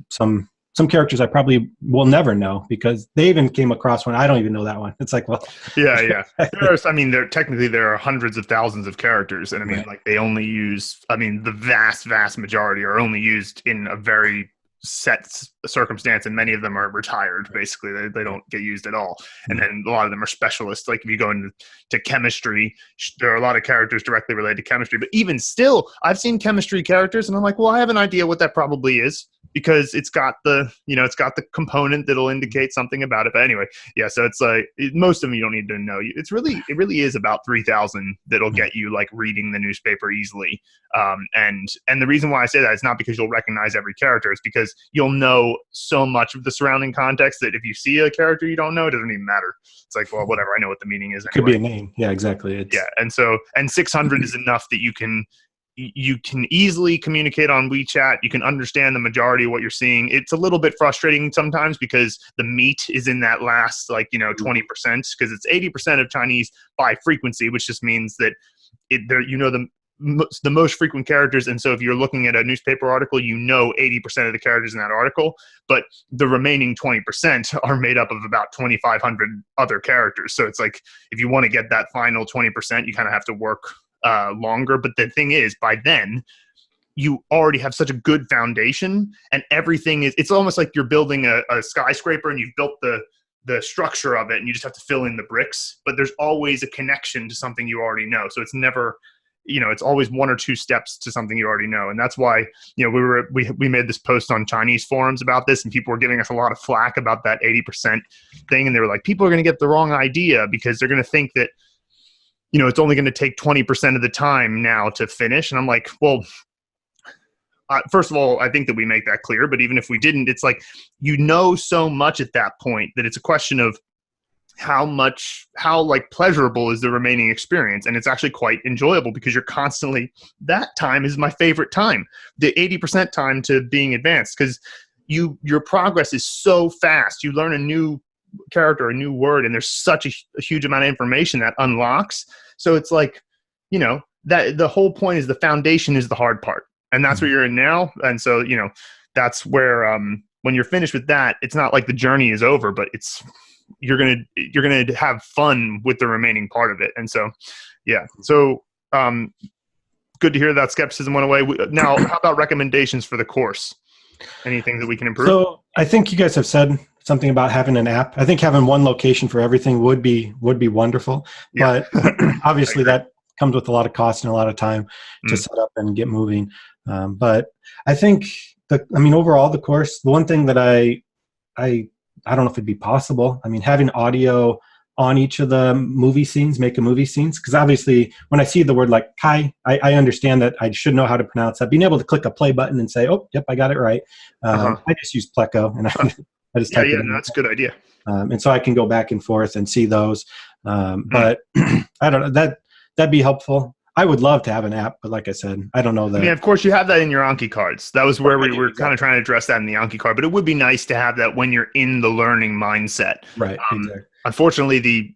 some characters I probably will never know because they even came across one. I don't even know that one. It's like, well, yeah. There are hundreds of thousands of characters. And right. They only use, the vast majority are only used in a very set circumstance, and many of them are retired. Basically, they don't get used at all. And then a lot of them are specialists. Like if you go into chemistry, there are a lot of characters directly related to chemistry. But even still, I've seen chemistry characters, and I'm like, well, I have an idea what that probably is. because it's got the, it's got the component that'll indicate something about it. But anyway, yeah. So it's like most of them you don't need to know. It really is about 3,000 that'll get you like reading the newspaper easily. And the reason why I say that is not because you'll recognize every character. It's because you'll know so much of the surrounding context that if you see a character you don't know, it doesn't even matter. It's like, well, whatever. I know what the meaning is. Anyway. Could be a name. Yeah, exactly. Yeah. And 600 is enough that you can easily communicate on WeChat. You can understand the majority of what you're seeing. It's a little bit frustrating sometimes because the meat is in that last 20%, because it's 80% of Chinese by frequency, which just means that the most frequent characters. And so if you're looking at a newspaper article, 80% of the characters in that article, but the remaining 20% are made up of about 2,500 other characters. So it's like, if you want to get that final 20%, you kind of have to work longer. But the thing is, by then you already have such a good foundation, and everything it's almost like you're building a skyscraper and you've built the structure of it and you just have to fill in the bricks, but there's always a connection to something you already know. So it's never, it's always one or two steps to something you already know. And that's why, we made this post on Chinese forums about this, and people were giving us a lot of flack about that 80% thing. And they were like, people are going to get the wrong idea because they're going to think that, it's only going to take 20% of the time now to finish. And I'm like, well, first of all, I think that we make that clear, but even if we didn't, it's like, so much at that point that it's a question of how pleasurable is the remaining experience. And it's actually quite enjoyable because you're constantly, that time is my favorite time, the 80% time to being advanced, because your progress is so fast. You learn a new character, a new word, and there's such a huge amount of information that unlocks. So it's like, that the whole point is the foundation is the hard part, and that's where you're in now. And so, that's where, when you're finished with that, it's not like the journey is over, but you're going to have fun with the remaining part of it. And so, yeah. So, good to hear that skepticism went away. Now, how about recommendations for the course? Anything that we can improve? So I think you guys have said something about having an app. I think having one location for everything would be wonderful. Yeah. But obviously that comes with a lot of cost and a lot of time to set up and get moving. But I think overall the course, the one thing that I don't know if it'd be possible. Having audio on each of the movie scenes, make a movie scenes. Because obviously when I see the word like Kai, I understand that I should know how to pronounce that. Being able to click a play button and say, oh, yep, I got it right. I just use Pleco and I just type it in. That's a good idea. And so I can go back and forth and see those. But I don't know, that'd be helpful. I would love to have an app, but like I said, I don't know that. Of course you have that in your Anki cards. That was where we were kind of trying to address that in the Anki card, but it would be nice to have that when you're in the learning mindset. Right. Exactly. Unfortunately,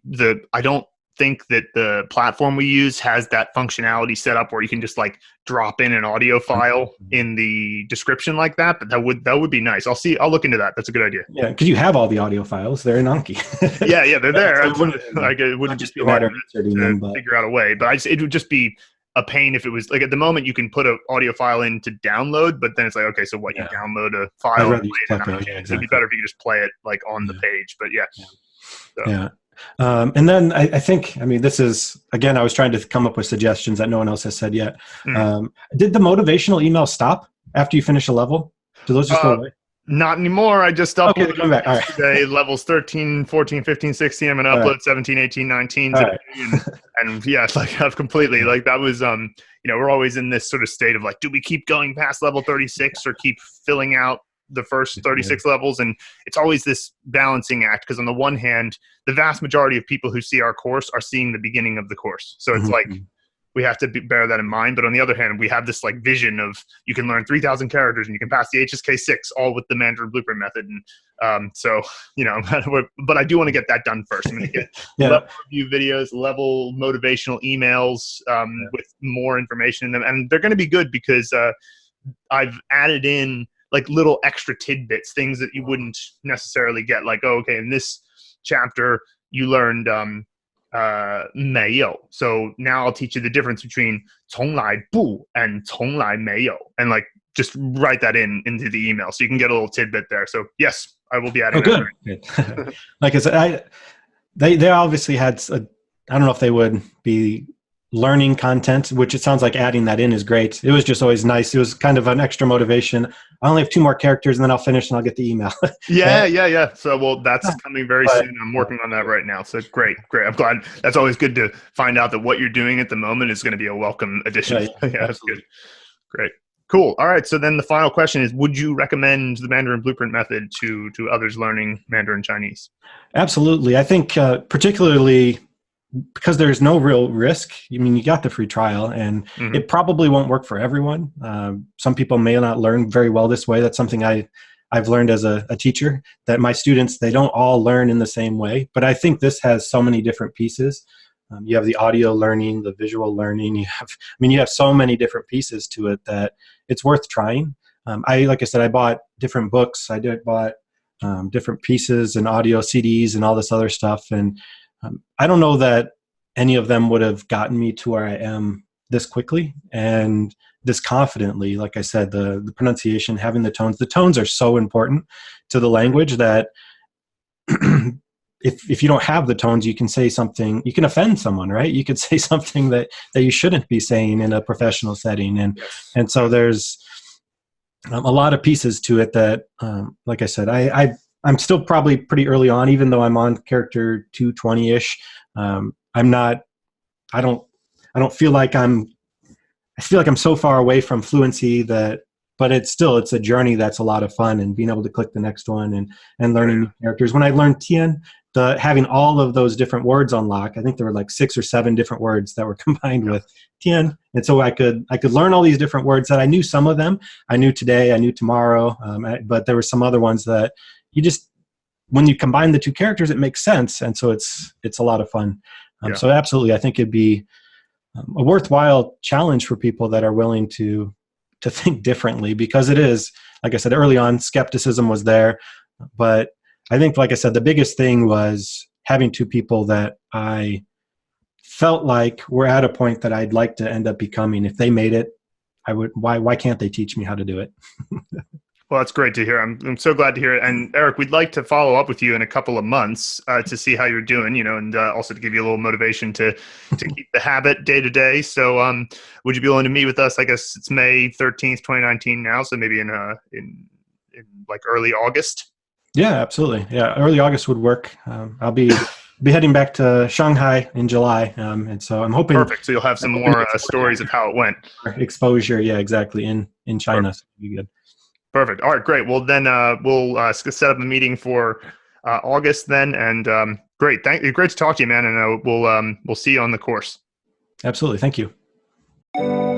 I don't think that the platform we use has that functionality set up where you can just like drop in an audio file in the description like that. But that would be nice. I'll look into that. That's a good idea. Yeah, because you have all the audio files. They're in Anki. yeah, they're there. It wouldn't just be hard to figure out a way. But it would just be a pain if it was like at the moment you can put an audio file in to download, but then it's like, okay, so what, you download a file? It'd be better if you could just play it like on the page. But yeah. So. Yeah. And then I think, this is, again, I was trying to come up with suggestions that no one else has said yet. Did the motivational email stop after you finish a level? Do those just go away? Not anymore. I just uploaded come back. All right. Today, levels 13, 14, 15, 16. I'm going to upload 17, 18, 19 today. Right. And yeah, it's like I've completely, like that was, we're always in this sort of state of like, do we keep going past level 36 or keep filling out the first 36 levels? And it's always this balancing act, because on the one hand, the vast majority of people who see our course are seeing the beginning of the course. So it's like, we have to bear that in mind. But on the other hand, we have this like vision of you can learn 3,000 characters and you can pass the HSK 6 all with the Mandarin Blueprint Method. And but I do want to get that done first. I'm going to get level review videos, level motivational emails with more information in them. And they're going to be good because I've added in like little extra tidbits, things that you wouldn't necessarily get. Like, oh, okay, in this chapter you learned 没有. So now I'll teach you the difference between 从来不 and 从来没有, and like just write that into the email so you can get a little tidbit there. So yes, I will be adding that. Good. Like I said, they obviously had I don't know if they would be learning content, which it sounds like adding that in is great. It was just always nice. It was kind of an extra motivation. I only have 2 more characters and then I'll finish and I'll get the email. Yeah. So, well, that's coming very soon. I'm working on that right now. So great. I'm glad. That's always good to find out that what you're doing at the moment is going to be a welcome addition. Yeah, that's good. Great. Cool. All right. So then the final question is, would you recommend the Mandarin Blueprint Method to others learning Mandarin Chinese? Absolutely. I think particularly because there's no real risk. I mean, you got the free trial and it probably won't work for everyone. Some people may not learn very well this way. That's something I've learned as a teacher, that my students, they don't all learn in the same way. But I think this has so many different pieces. You have the audio learning, the visual learning. You have so many different pieces to it that it's worth trying. Like I said, I bought different books. Bought different pieces and audio CDs and all this other stuff. And I don't know that any of them would have gotten me to where I am this quickly and this confidently. Like I said, the pronunciation, having the tones are so important to the language that if you don't have the tones, you can say something, you can offend someone, right? You could say something that you shouldn't be saying in a professional setting. And so there's a lot of pieces to it that, like I said, I'm still probably pretty early on, even though I'm on character 220-ish. I feel like I'm so far away from fluency but it's a journey that's a lot of fun, and being able to click the next one and learning new characters. When I learned Tian, having all of those different words on lock, I think there were like 6 or 7 different words that were combined with Tian. And so I could learn all these different words that I knew. Some of them I knew today, I knew tomorrow, but there were some other ones that when you combine the 2 characters, it makes sense. And so it's a lot of fun. So absolutely, I think it'd be a worthwhile challenge for people that are willing to think differently, because it is, like I said, early on, skepticism was there. But I think, like I said, the biggest thing was having 2 people that I felt like were at a point that I'd like to end up becoming. If they made it, why can't they teach me how to do it? Well, that's great to hear. I'm so glad to hear it. And Eric, we'd like to follow up with you in a couple of months to see how you're doing, and also to give you a little motivation to keep the habit day to day. So would you be willing to meet with us? I guess it's May 13th, 2019 now. So maybe in like early August. Yeah, absolutely. Yeah. Early August would work. I'll be heading back to Shanghai in July. And so I'm hoping. Perfect. So you'll have some more stories of how it went. Exposure. Yeah, exactly. In China. So it'll be good. Perfect. All right, great. Well, then we'll set up a meeting for August then. And great. Great to talk to you, man. And we'll see you on the course. Absolutely. Thank you.